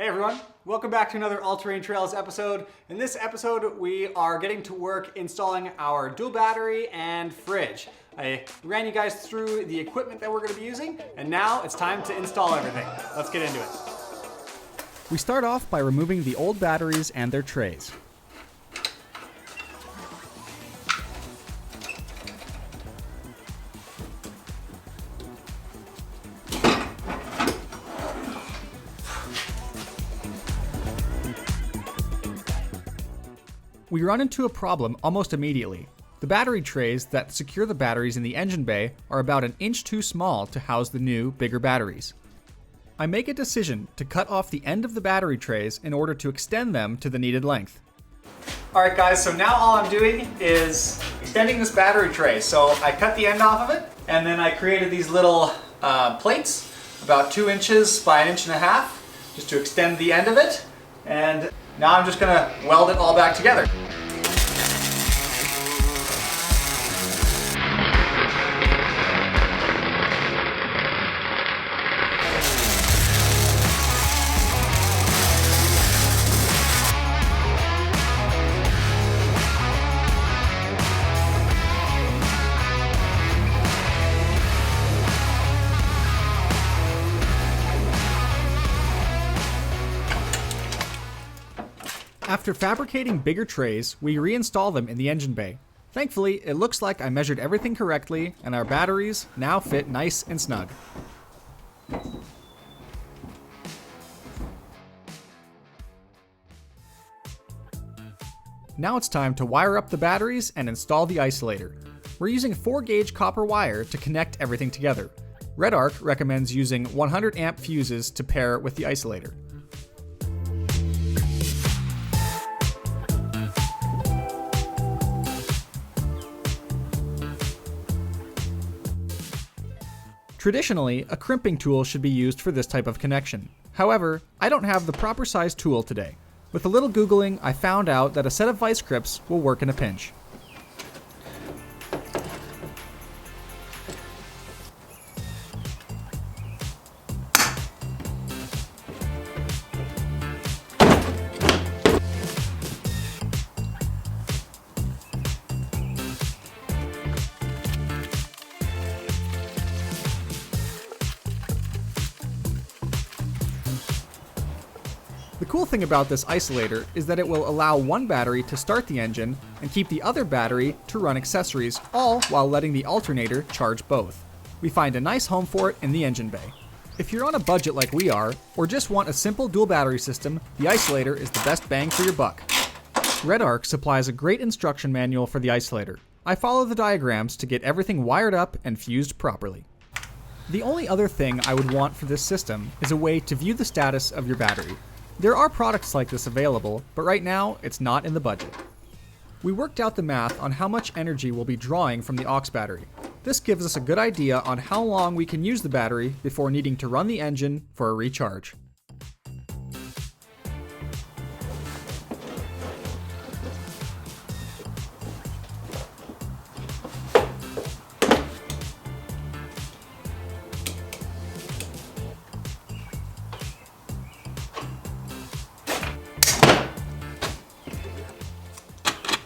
Hey everyone, welcome back to another All Terrain Trails episode. In this episode, we are getting to work installing our dual battery and fridge. I ran you guys through the equipment that we're going to be using, and now it's time to install everything. Let's get into it. We start off by removing the old batteries and their trays. We run into a problem almost immediately. The battery trays that secure the batteries in the engine bay are about an inch too small to house the new, bigger batteries. I make a decision to cut off the end of the battery trays in order to extend them to the needed length. Alright guys, so now all I'm doing is extending this battery tray. So I cut the end off of it, and then I created these little plates, about 2 inches by 1.5 inches, just to extend the end of it. And now I'm just going to weld it all back together. After fabricating bigger trays, we reinstall them in the engine bay. Thankfully, it looks like I measured everything correctly, and our batteries now fit nice and snug. Now it's time to wire up the batteries and install the isolator. We're using 4-gauge copper wire to connect everything together. RedArc recommends using 100 amp fuses to pair with the isolator. Traditionally, a crimping tool should be used for this type of connection. However, I don't have the proper size tool today. With a little Googling, I found out that a set of vice grips will work in a pinch. The cool thing about this isolator is that it will allow one battery to start the engine and keep the other battery to run accessories, all while letting the alternator charge both. We find a nice home for it in the engine bay. If you're on a budget like we are, or just want a simple dual battery system, the isolator is the best bang for your buck. RedArc supplies a great instruction manual for the isolator. I follow the diagrams to get everything wired up and fused properly. The only other thing I would want for this system is a way to view the status of your battery. There are products like this available, but right now it's not in the budget. We worked out the math on how much energy we'll be drawing from the aux battery. This gives us a good idea on how long we can use the battery before needing to run the engine for a recharge.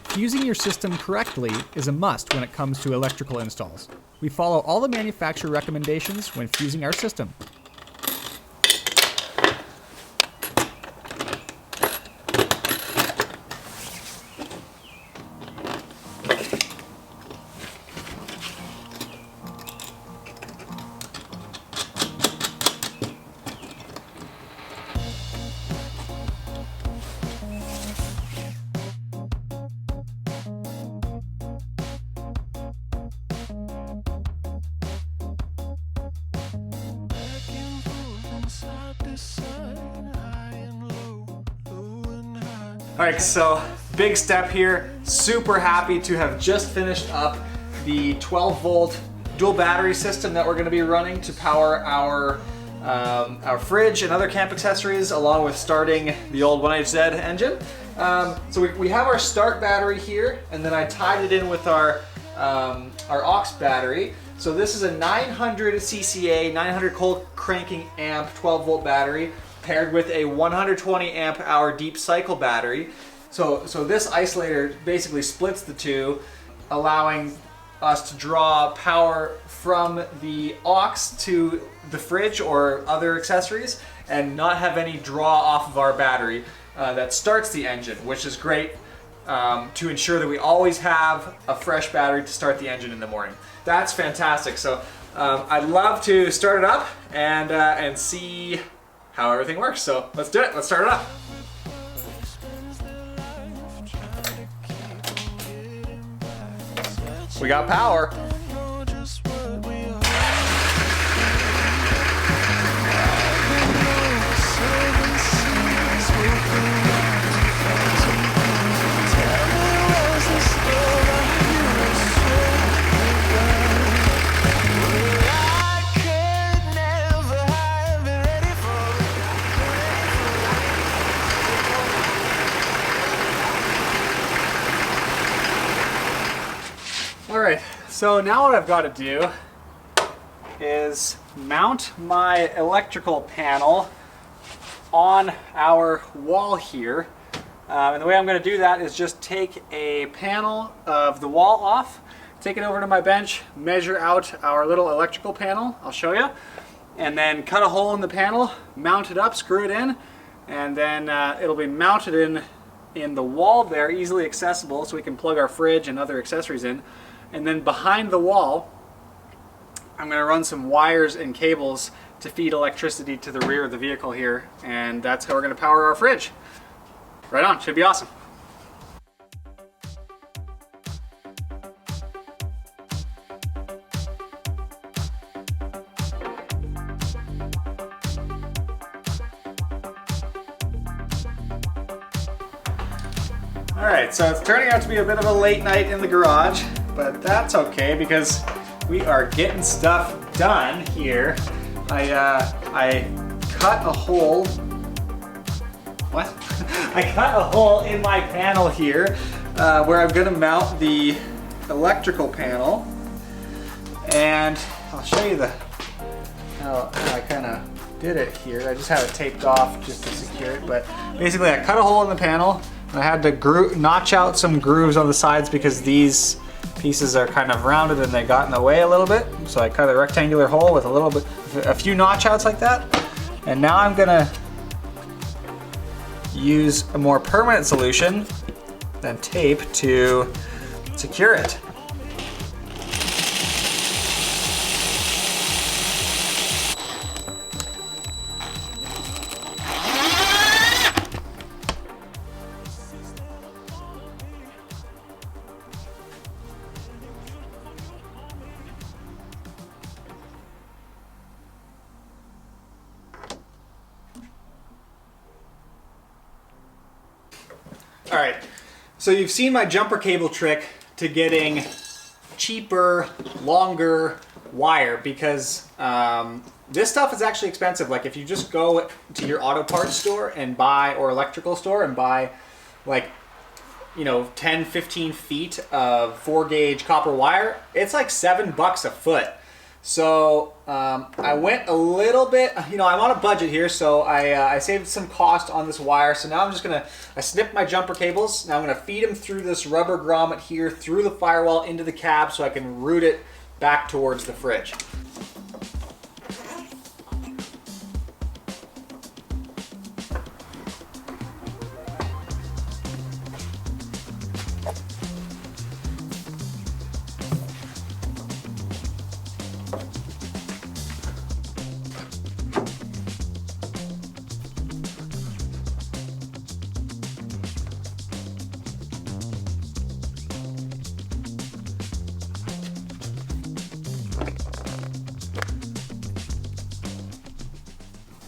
Fusing your system correctly is a must when it comes to electrical installs. We follow all the manufacturer recommendations when fusing our system. Alright, so big step here. Super happy to have just finished up the 12-volt dual battery system that we're going to be running to power our fridge and other camp accessories, along with starting the old 1HZ engine. So we have our start battery here, and then I tied it in with our aux battery. So this is a 900 CCA, 900 cold cranking amp, 12-volt battery. paired with a 120 amp hour deep cycle battery. So this isolator basically splits the two, allowing us to draw power from the aux to the fridge or other accessories and not have any draw off of our battery that starts the engine, which is great to ensure that we always have a fresh battery to start the engine in the morning. That's fantastic. So I'd love to start it up and see how everything works. So let's do it. Let's start it up. We got power. Alright, so now what I've got to do is mount my electrical panel on our wall here. And the way I'm going to do that is just take a panel of the wall off, take it over to my bench, measure out our little electrical panel, I'll show you, and then cut a hole in the panel, mount it up, screw it in, and then it'll be mounted in the wall there, easily accessible, so we can plug our fridge and other accessories in. And then behind the wall, I'm going to run some wires and cables to feed electricity to the rear of the vehicle here, and that's how we're going to power our fridge. Right on, should be awesome. Alright, so it's turning out to be a bit of a late night in the garage, but that's okay because we are getting stuff done here. I cut a hole. What? I cut a hole in my panel here where I'm going to mount the electrical panel, and I'll show you how I kind of did it here. I just have it taped off just to secure it, but basically I cut a hole in the panel. I had to notch out some grooves on the sides because these pieces are kind of rounded and they got in the way a little bit. So I cut a rectangular hole with a few notch outs like that. And now I'm gonna use a more permanent solution than tape to secure it. All right, so you've seen my jumper cable trick to getting cheaper, longer wire because this stuff is actually expensive. Like if you just go to your auto parts store and buy, or electrical store and buy like, 10, 15 feet of 4-gauge copper wire, it's like $7 a foot. So I went a little bit, I'm on a budget here, so I saved some cost on this wire. So now I snipped my jumper cables. Now I'm gonna feed them through this rubber grommet here, through the firewall into the cab so I can route it back towards the fridge.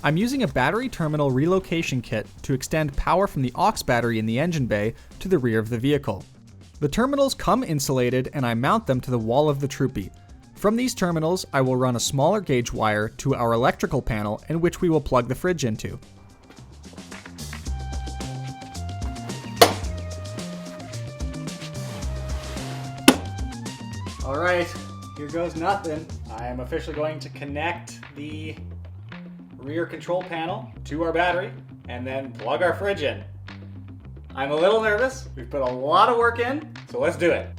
I'm using a battery terminal relocation kit to extend power from the aux battery in the engine bay to the rear of the vehicle. The terminals come insulated and I mount them to the wall of the Troopy. From these terminals, I will run a smaller gauge wire to our electrical panel in which we will plug the fridge into. Alright, here goes nothing. I am officially going to connect the rear control panel to our battery and then plug our fridge in. I'm a little nervous. We've put a lot of work in, so let's do it.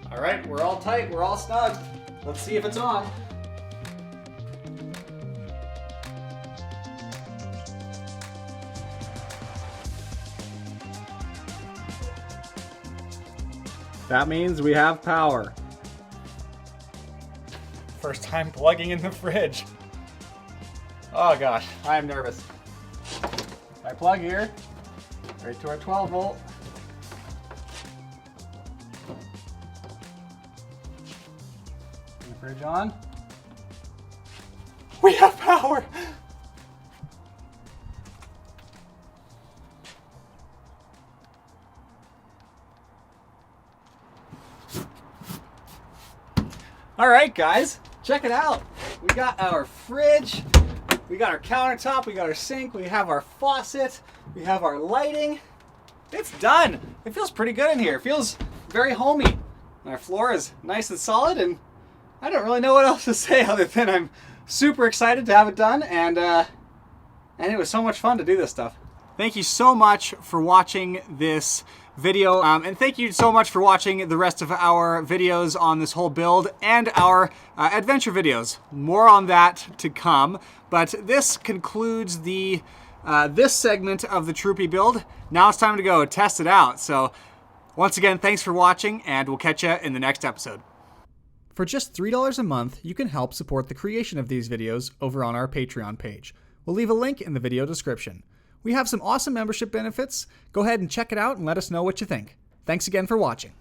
All right, we're all tight, we're all snug. Let's see if it's on. That means we have power. First time plugging in the fridge. Oh gosh, I am nervous. I plug here, right to our 12 volt. Turn the fridge on. We have power! All right, guys, check it out. We got our fridge, we got our countertop, we got our sink, we have our faucet, we have our lighting. It's done. It feels pretty good in here. It feels very homey. Our floor is nice and solid, and I don't really know what else to say other than I'm super excited to have it done, and it was so much fun to do this stuff. Thank you so much for watching this video, and thank you so much for watching the rest of our videos on this whole build and our adventure videos. More on that to come, but this concludes the this segment of the Troopy build. Now it's time to go test it out. So once again, thanks for watching, and we'll catch you in the next episode. For just $3 a month, you can help support the creation of these videos over on our Patreon page. We'll leave a link in the video description. We have some awesome membership benefits. Go ahead and check it out and let us know what you think. Thanks again for watching.